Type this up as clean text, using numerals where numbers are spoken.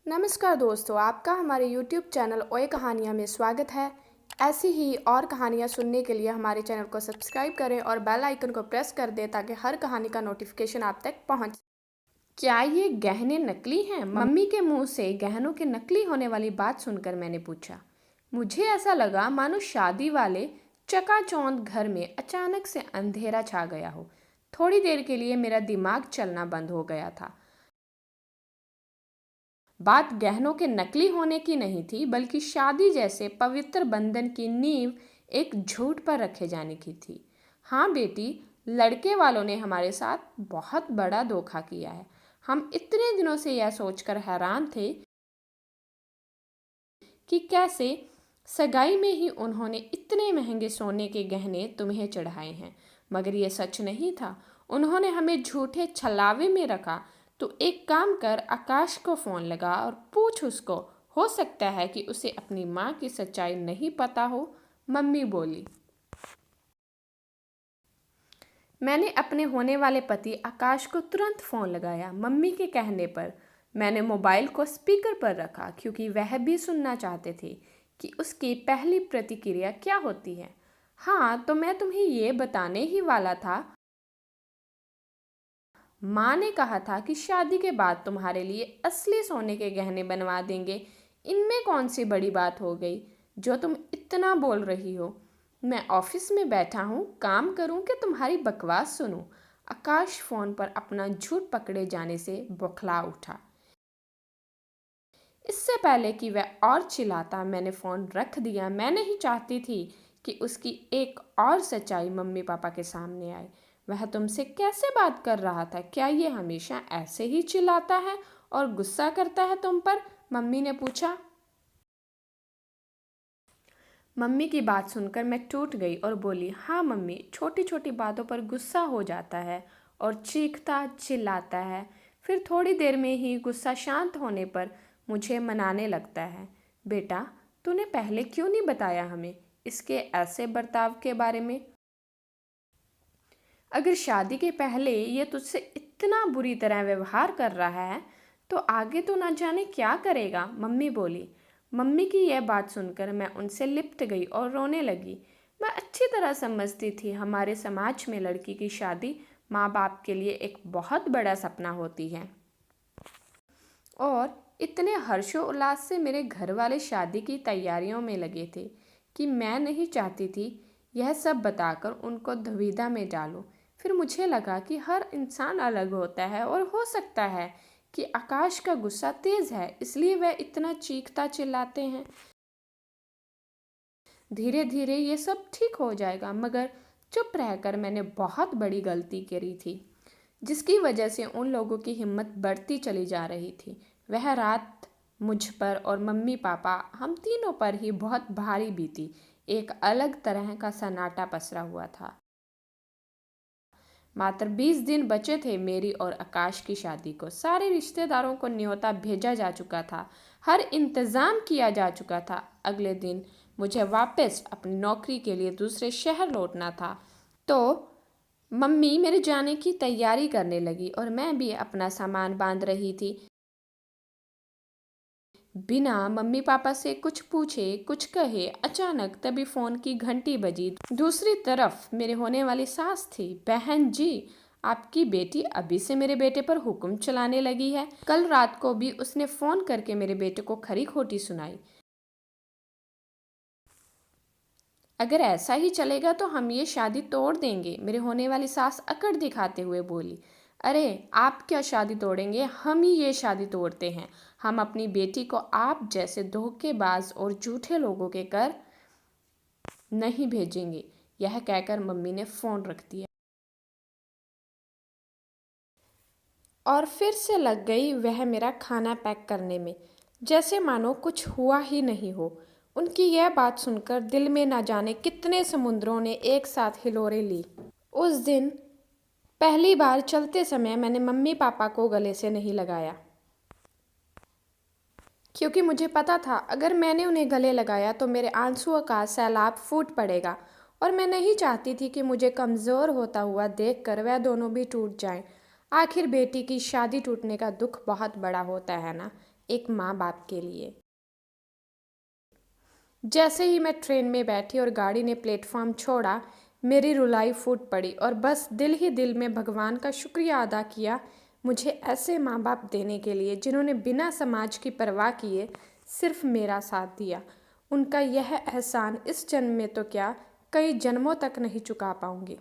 नमस्कार दोस्तों, आपका हमारे YouTube चैनल ओए कहानियाँ में स्वागत है। ऐसी ही और कहानियाँ सुनने के लिए हमारे चैनल को सब्सक्राइब करें और बेल आइकन को प्रेस कर दें ताकि हर कहानी का नोटिफिकेशन आप तक पहुँच। क्या ये गहने नकली हैं? मम्मी के मुंह से गहनों के नकली होने वाली बात सुनकर मैंने पूछा। मुझे ऐसा लगा मानो शादी वाले चकाचौंध घर में अचानक से अंधेरा छा गया हो। थोड़ी देर के लिए मेरा दिमाग चलना बंद हो गया था। बात गहनों के नकली होने की नहीं थी, बल्कि शादी जैसे पवित्र बंधन की नींव एक झूठ पर रखे जाने की थी। हाँ बेटी, लड़के वालों ने हमारे साथ बहुत बड़ा धोखा किया है। हम इतने दिनों से यह सोचकर हैरान थे कि कैसे सगाई में ही उन्होंने इतने महंगे सोने के गहने तुम्हें चढ़ाए हैं, मगर यह सच नहीं था। उन्होंने हमें झूठे छलावे में रखा। तो एक काम कर, आकाश को फ़ोन लगा और पूछ उसको, हो सकता है कि उसे अपनी माँ की सच्चाई नहीं पता हो। मम्मी बोली। मैंने अपने होने वाले पति आकाश को तुरंत फ़ोन लगाया। मम्मी के कहने पर मैंने मोबाइल को स्पीकर पर रखा, क्योंकि वह भी सुनना चाहते थे कि उसकी पहली प्रतिक्रिया क्या होती है। हाँ, तो मैं तुम्हें ये बताने ही वाला था। माँ ने कहा था कि शादी के बाद तुम्हारे लिए असली सोने के गहने बनवा देंगे। इनमें कौन सी बड़ी बात हो गई जो तुम इतना बोल रही हो? मैं ऑफिस में बैठा हूँ, काम करूँ कि तुम्हारी बकवास सुनूं? आकाश फोन पर अपना झूठ पकड़े जाने से बौखला उठा। इससे पहले कि वह और चिल्लाता, मैंने फ़ोन रख दिया। मैं नहीं चाहती थी कि उसकी एक और सच्चाई मम्मी पापा के सामने आए। वह तुमसे कैसे बात कर रहा था? क्या ये हमेशा ऐसे ही चिल्लाता है और गुस्सा करता है तुम पर? मम्मी ने पूछा। मम्मी की बात सुनकर मैं टूट गई और बोली, हाँ मम्मी, छोटी छोटी बातों पर गुस्सा हो जाता है और चीखता चिल्लाता है। फिर थोड़ी देर में ही गुस्सा शांत होने पर मुझे मनाने लगता है। बेटा, तूने पहले क्यों नहीं बताया हमें इसके ऐसे बर्ताव के बारे में? अगर शादी के पहले ये तुझसे इतना बुरी तरह व्यवहार कर रहा है तो आगे तो ना जाने क्या करेगा, मम्मी बोली। मम्मी की यह बात सुनकर मैं उनसे लिपट गई और रोने लगी। मैं अच्छी तरह समझती थी हमारे समाज में लड़की की शादी माँ बाप के लिए एक बहुत बड़ा सपना होती है, और इतने हर्षोल्लास से मेरे घर वाले शादी की तैयारियों में लगे थे कि मैं नहीं चाहती थी यह सब बताकर उनको दुविधा में डालूं। फिर मुझे लगा कि हर इंसान अलग होता है और हो सकता है कि आकाश का गुस्सा तेज है, इसलिए वह इतना चीखता चिल्लाते हैं। धीरे धीरे ये सब ठीक हो जाएगा। मगर चुप रहकर मैंने बहुत बड़ी गलती करी थी, जिसकी वजह से उन लोगों की हिम्मत बढ़ती चली जा रही थी। वह रात मुझ पर और मम्मी पापा, हम तीनों पर ही बहुत भारी बीती। एक अलग तरह का सन्नाटा पसरा हुआ था। मात्र 20 दिन बचे थे मेरी और आकाश की शादी को। सारे रिश्तेदारों को न्योता भेजा जा चुका था, हर इंतज़ाम किया जा चुका था। अगले दिन मुझे वापस अपनी नौकरी के लिए दूसरे शहर लौटना था। तो मम्मी मेरे जाने की तैयारी करने लगी और मैं भी अपना सामान बांध रही थी। बिना मम्मी पापा से कुछ पूछे कुछ कहे अचानक तभी फ़ोन की घंटी बजी। दूसरी तरफ मेरे होने वाली सास थी। बहन जी, आपकी बेटी अभी से मेरे बेटे पर हुक्म चलाने लगी है। कल रात को भी उसने फ़ोन करके मेरे बेटे को खरी खोटी सुनाई। अगर ऐसा ही चलेगा तो हम ये शादी तोड़ देंगे, मेरे होने वाली सास अकड़ दिखाते हुए बोली। अरे आप क्या शादी तोड़ेंगे, हम ही ये शादी तोड़ते हैं। हम अपनी बेटी को आप जैसे धोखेबाज और झूठे लोगों के कर नहीं भेजेंगे। यह कहकर मम्मी ने फ़ोन रख दिया और फिर से लग गई वह मेरा खाना पैक करने में, जैसे मानो कुछ हुआ ही नहीं हो। उनकी यह बात सुनकर दिल में ना जाने कितने समुद्रों ने एक साथ हिलोरें ली। उस दिन पहली बार चलते समय मैंने मम्मी पापा को गले से नहीं लगाया, क्योंकि मुझे पता था अगर मैंने उन्हें गले लगाया तो मेरे आंसुओं का सैलाब फूट पड़ेगा, और मैं नहीं चाहती थी कि मुझे कमज़ोर होता हुआ देखकर वह दोनों भी टूट जाएं। आखिर बेटी की शादी टूटने का दुख बहुत बड़ा होता है ना। एक माँ बाप के लिए। जैसे ही मैं ट्रेन में बैठी और गाड़ी ने प्लेटफॉर्म छोड़ा, मेरी रुलाई फूट पड़ी और बस दिल ही दिल में भगवान का शुक्रिया अदा किया मुझे ऐसे माँ बाप देने के लिए जिन्होंने बिना समाज की परवाह किए सिर्फ मेरा साथ दिया। उनका यह एहसान इस जन्म में तो क्या, कई जन्मों तक नहीं चुका पाऊंगी।